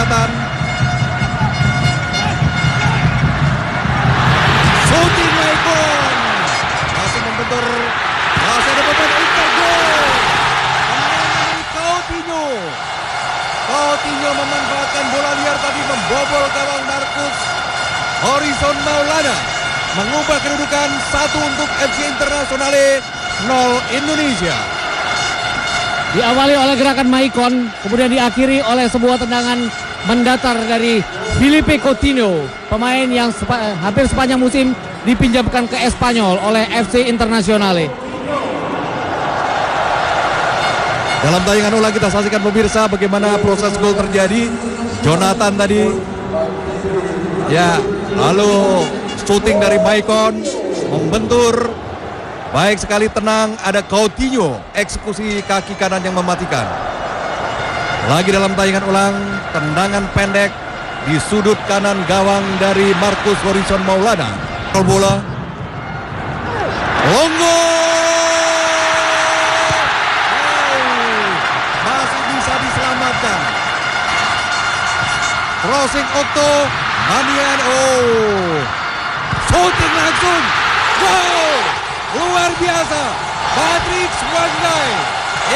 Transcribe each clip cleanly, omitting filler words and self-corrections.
Selatan. Shooting Maicon. Masih membentur. Masih ada beban Inter gol. Coutinho. Coutinho memanfaatkan bola liar tadi membobol gawang Marcus Horizon Maulana. Mengubah kedudukan 1 untuk FC Internazionale, 0 Indonesia. Diawali oleh gerakan Maicon, kemudian diakhiri oleh sebuah tendangan mendatar dari Filipe Coutinho, pemain yang hampir sepanjang musim dipinjamkan ke Espanyol oleh FC Internazionale. Dalam tayangan ulang kita saksikan pemirsa bagaimana proses gol terjadi. Jonathan tadi, ya, lalu shooting dari Maicon, membentur, baik sekali tenang, ada Coutinho, eksekusi kaki kanan yang mematikan. Lagi dalam tayangan ulang, tendangan pendek di sudut kanan gawang dari Marcus Horizon Maulana. Bola, Longo, masih bisa diselamatkan. Crossing Okto, Manian, shooting langsung, gol, luar biasa. Patrick Wangai,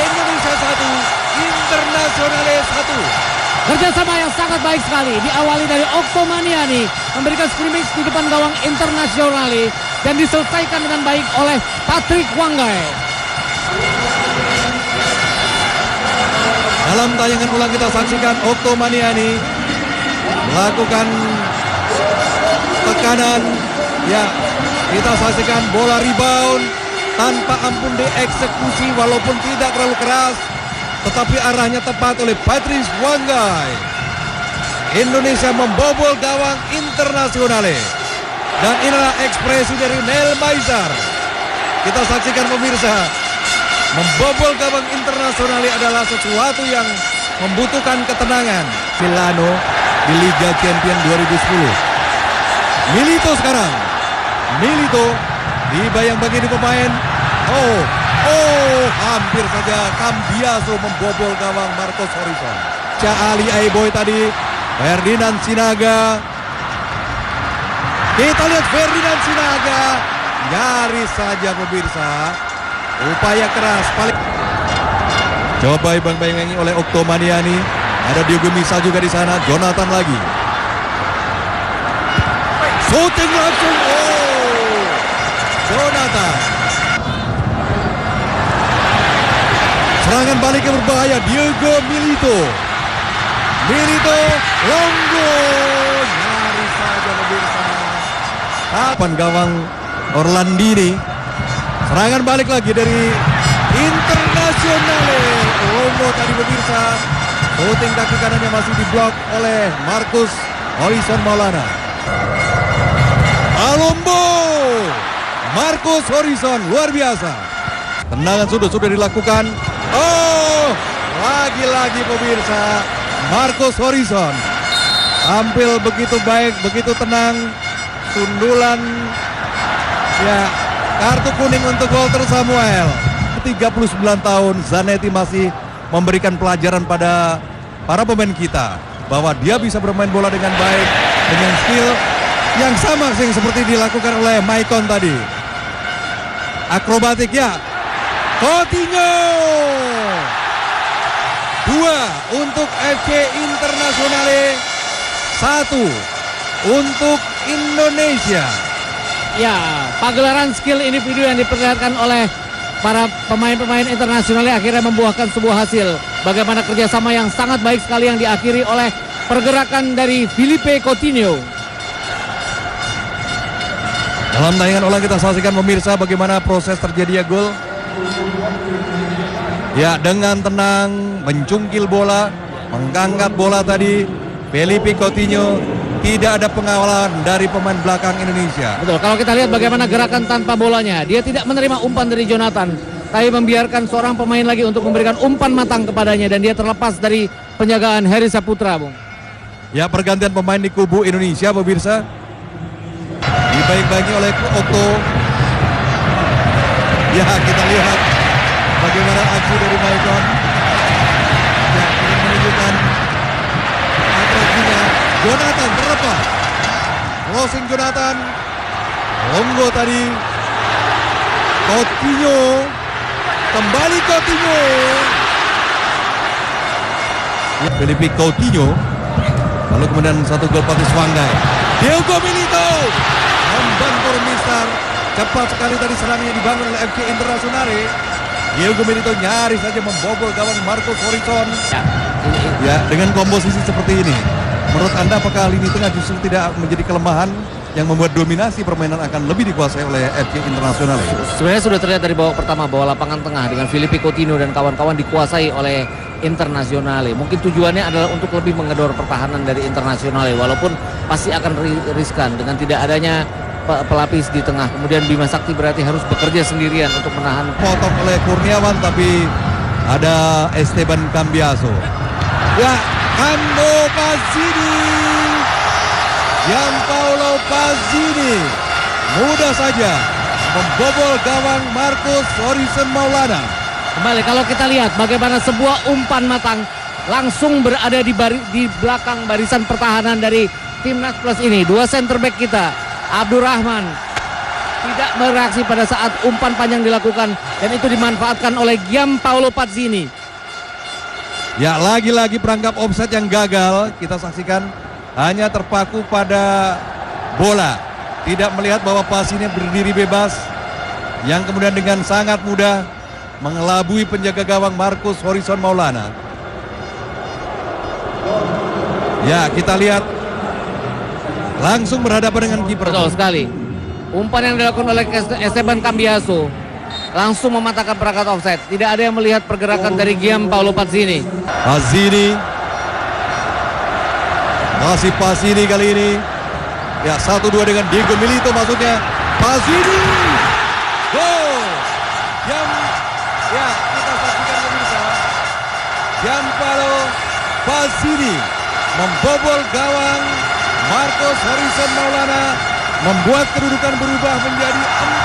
Indonesia 1, Internazionale 1. Kerjasama yang sangat baik sekali diawali dari Okto Maniani, memberikan scrimmage di depan gawang Internazionale dan diselesaikan dengan baik oleh Patrick Wangai. Dalam tayangan ulang kita saksikan Okto Maniani melakukan tekanan, ya, kita saksikan bola rebound tanpa ampun dieksekusi walaupun tidak terlalu keras, tetapi arahnya tepat oleh Patrice Wangai. Indonesia membobol gawang Internazionale. Dan inilah ekspresi dari Neil Maizar. Kita saksikan pemirsa, membobol gawang Internazionale adalah sesuatu yang membutuhkan ketenangan. Milano di Liga Champion 2010. Milito sekarang. Milito dibayang-bayang di pemain. Hampir saja Cambiaso membobol gawang Marcus Horizon. Ali Aiboy tadi, Ferdinand Sinaga. Kita lihat Ferdinand Sinaga, nyaris saja pemirsa. Upaya keras paling. Coba bayang-bayangi oleh Okto Maniani. Ada Diogo Misa juga di sana. Jonathan lagi. Shooting langsung. Jonathan. Serangan balik yang berbahaya. Diego Milito. Milito, Longo. Nyaris saja pemirsa. Kapan gawang Orlandini. Serangan balik lagi dari Internazionale. Longo tadi pemirsa. Shooting kaki kanannya masih diblok oleh Marcus Horizon Maulana. Alombo. Marcus Horizon luar biasa. Tendangan sudah dilakukan. Lagi-lagi pemirsa, Marcus Horizon tampil begitu baik, begitu tenang. Sundulan, ya, kartu kuning untuk Walter Samuel. 39 tahun, Zanetti masih memberikan pelajaran pada para pemain kita bahwa dia bisa bermain bola dengan baik, dengan skill yang sama seperti dilakukan oleh Maicon tadi. Akrobatik, ya. Coutinho. 2 untuk FC Internazionale, 1 untuk Indonesia. Ya, pagelaran skill individu yang diperlihatkan oleh para pemain-pemain Internazionale akhirnya membuahkan sebuah hasil. Bagaimana kerjasama yang sangat baik sekali yang diakhiri oleh pergerakan dari Filipe Coutinho. Dalam tayangan ulang kita saksikan pemirsa bagaimana proses terjadinya gol. Ya, dengan tenang mencungkil bola, mengangkat bola tadi Filipe Coutinho, tidak ada pengawalan dari pemain belakang Indonesia. Betul, kalau kita lihat bagaimana gerakan tanpa bolanya, dia tidak menerima umpan dari Jonathan, tapi membiarkan seorang pemain lagi untuk memberikan umpan matang kepadanya dan dia terlepas dari penjagaan Heri Saputra, Bung. Ya, pergantian pemain di kubu Indonesia pemirsa. Dibaik-baiki oleh Okto. Ya, kita lihat bagaimana aksi dari Maicon. Ya, ingin menunjukkan atraksi Jonathan terlepas. Crossing Jonathan. Onggo tadi. Coutinho. Kembali Coutinho. Filipe Coutinho. Lalu kemudian satu gol Patrice Wangai. Diogo Milito. Membantu Mister. Cepat sekali tadi serangannya dibangun oleh FC Internazionale. Diogo Milito nyaris saja membobol gawang Marcos Horizon. Ya, dengan komposisi seperti ini, menurut Anda apakah lini tengah justru tidak menjadi kelemahan yang membuat dominasi permainan akan lebih dikuasai oleh FC Internazionale? Sebenarnya sudah terlihat dari babak pertama bahwa lapangan tengah dengan Filipe Coutinho dan kawan-kawan dikuasai oleh Internazionale. Mungkin tujuannya adalah untuk lebih mengedor pertahanan dari Internazionale, walaupun pasti akan riskan dengan tidak adanya pelapis di tengah. Kemudian Bima Sakti berarti harus bekerja sendirian untuk menahan. Potong oleh Kurniawan, tapi ada Esteban Cambiaso. Ya, Ando Pazzini. Gianpaolo Pazzini mudah saja membobol gawang Marcos Horizon Maulana. Kembali kalau kita lihat bagaimana sebuah umpan matang langsung berada di belakang barisan pertahanan dari Timnas Plus ini. Dua center back kita, Abdurrahman tidak bereaksi pada saat umpan panjang dilakukan dan itu dimanfaatkan oleh Gianpaolo Pazzini. Ya, lagi-lagi perangkap offside yang gagal. Kita saksikan hanya terpaku pada bola. Tidak melihat bahwa Pazzini berdiri bebas yang kemudian dengan sangat mudah mengelabui penjaga gawang Marcos Horizon Maulana. Ya, kita lihat langsung berhadapan dengan kiper. Betul sekali. Umpan yang dilakukan oleh Esteban Cambiaso langsung mematahkan perangkat offside. Tidak ada yang melihat pergerakan dari Gianpaolo Pazzini. Pazzini. Masih Pazzini kali ini. Ya, 1-2 dengan Diogo Milito maksudnya. Pazzini. Gol. Ya, kita saksikan pemirsa. Gianpaolo Pazzini membobol gawang Marcos Horizon Maulana, membuat kedudukan berubah menjadi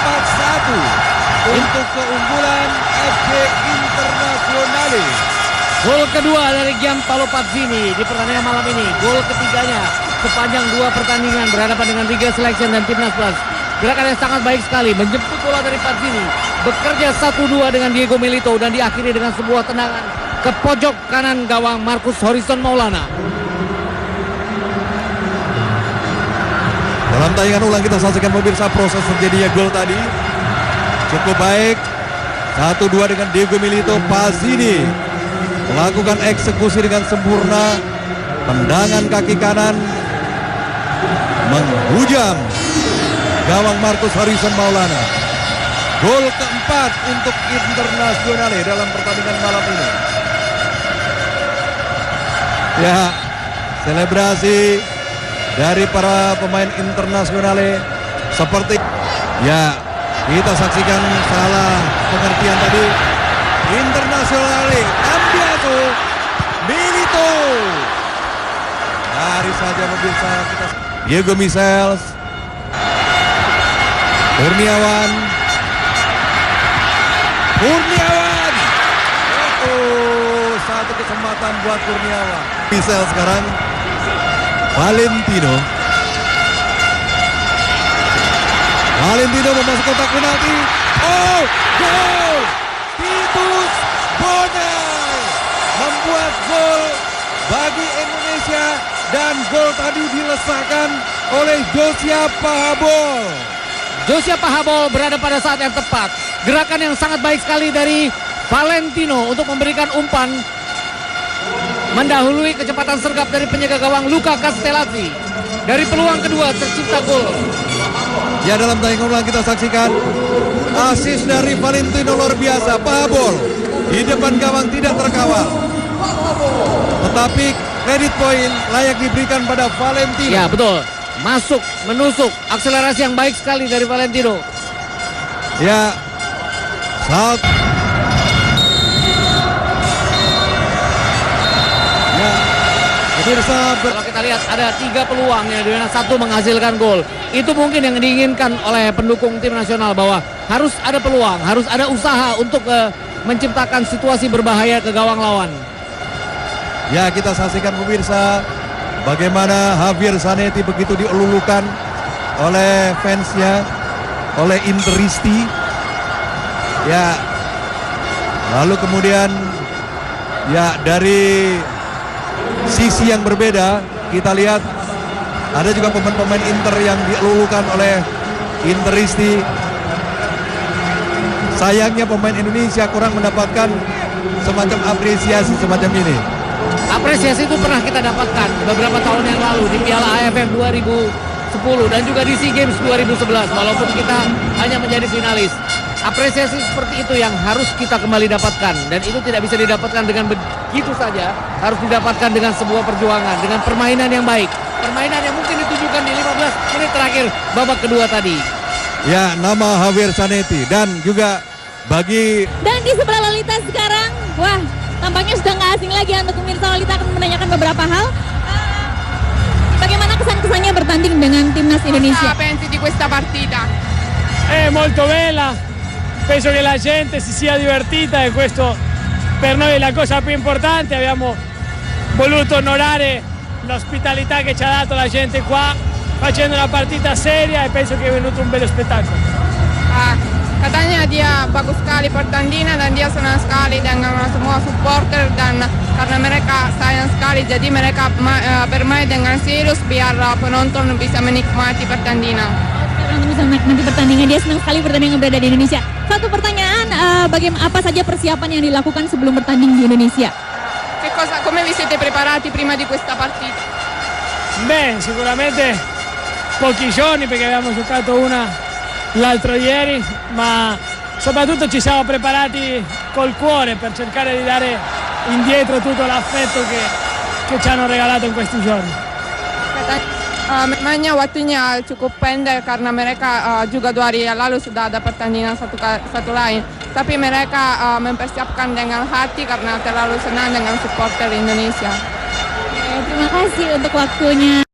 4-1 untuk keunggulan FC Internazionale. Gol kedua dari Gianpaolo Pazzini di pertandingan malam ini. Gol ketiganya sepanjang 2 pertandingan berhadapan dengan Liga Selection dan Timnas Plus. Gerakan yang sangat baik sekali, menjemput bola dari Pazzini, bekerja 1-2 dengan Diogo Milito dan diakhiri dengan sebuah tendangan ke pojok kanan gawang Marcos Horizon Maulana. Dalam tayangan ulang kita saksikan pemirsa proses terjadinya gol tadi. Cukup baik. 1-2 dengan Diogo Milito. Pazzini melakukan eksekusi dengan sempurna. Tendangan kaki kanan menghujam gawang Marcos Horizon Maulana. Gol keempat untuk Internazionale dalam pertandingan malam ini. Ya, selebrasi dari para pemain Internazionale seperti, ya, kita saksikan salah pengertian tadi. Internazionale, Cambiaso, Milito. Hari saja pemirsa kita. Diego Michels, Kurniawan. Oh, satu kesempatan buat Kurniawan. Michels sekarang. Valentino memasuk kotak penalti. Oh, gol! Titus Bonai membuat gol bagi Indonesia dan gol tadi dilesakkan oleh Josia Pahabol. Josia Pahabol berada pada saat yang tepat. Gerakan yang sangat baik sekali dari Valentino untuk memberikan umpan mendahului kecepatan sergap dari penjaga gawang Luca Castellazzi. Dari peluang kedua tercipta gol. Ya, dalam tayangan ulang kita saksikan asis dari Valentino luar biasa. Pahabol di depan gawang tidak terkawal. Tetapi kredit poin layak diberikan pada Valentino. Ya, betul. Masuk, menusuk, akselerasi yang baik sekali dari Valentino. Ya, saat. Ya, pemirsa. Kalau kita lihat ada 3 peluang yang di mana 1 menghasilkan gol. Itu mungkin yang diinginkan oleh pendukung tim nasional bahwa harus ada peluang, harus ada usaha untuk menciptakan situasi berbahaya ke gawang lawan. Ya, kita saksikan pemirsa bagaimana Javier Zanetti begitu dielulukan oleh fansnya, oleh Interisti. Ya, lalu kemudian ya dari sisi yang berbeda kita lihat ada juga pemain-pemain Inter yang dielulukan oleh Interisti. Sayangnya pemain Indonesia kurang mendapatkan semacam apresiasi semacam ini. Apresiasi itu pernah kita dapatkan beberapa tahun yang lalu di Piala AFF 2010 dan juga di SEA Games 2011 walaupun kita hanya menjadi finalis. Apresiasi seperti itu yang harus kita kembali dapatkan dan itu tidak bisa didapatkan dengan begitu saja, harus didapatkan dengan sebuah perjuangan, dengan permainan yang baik. Permainan yang mungkin ditunjukkan di 15 menit terakhir babak kedua tadi. Ya, nama Javier Zanetti dan juga bagi... Dan di sebelah Lolita sekarang, wah tampaknya sudah nggak asing lagi untuk pemirsa. Lolita akan menanyakan beberapa hal. Bagaimana kesan-kesannya bertanding dengan timnas Indonesia? Cosa pensi di questa partita? È molto bella, penso che la gente si sia divertita e questo per noi è la cosa più importante. Abbiamo voluto onorare l'ospitalità che ci ha dato la gente qua facendo una partita seria e penso che è venuto un bello spettacolo. Katanya dia bagus sekali pertandingan dan dia senang sekali dengan semua supporter dan karena mereka sayang sekali jadi mereka bermain dengan serius biar penonton bisa menikmati pertandingan. Karena bisa menikmati pertandingan, dia senang sekali pertandingan berada di Indonesia. Satu pertanyaan, bagaimana apa saja persiapan yang dilakukan sebelum bertanding di Indonesia? Come vi siete preparati prima di questa partita? Beh, sicuramente pochi giorni perché abbiamo giocato una l'altro ieri, ma soprattutto ci siamo preparati col cuore per cercare di dare indietro tutto l'affetto che ci hanno regalato in questi giorni. Memangnya waktunya cukup pendek karena mereka juga 2 hari lalu sudah ada pertandingan satu lain. Tapi mereka mempersiapkan dengan hati karena terlalu senang dengan supporter Indonesia. Terima kasih untuk waktunya.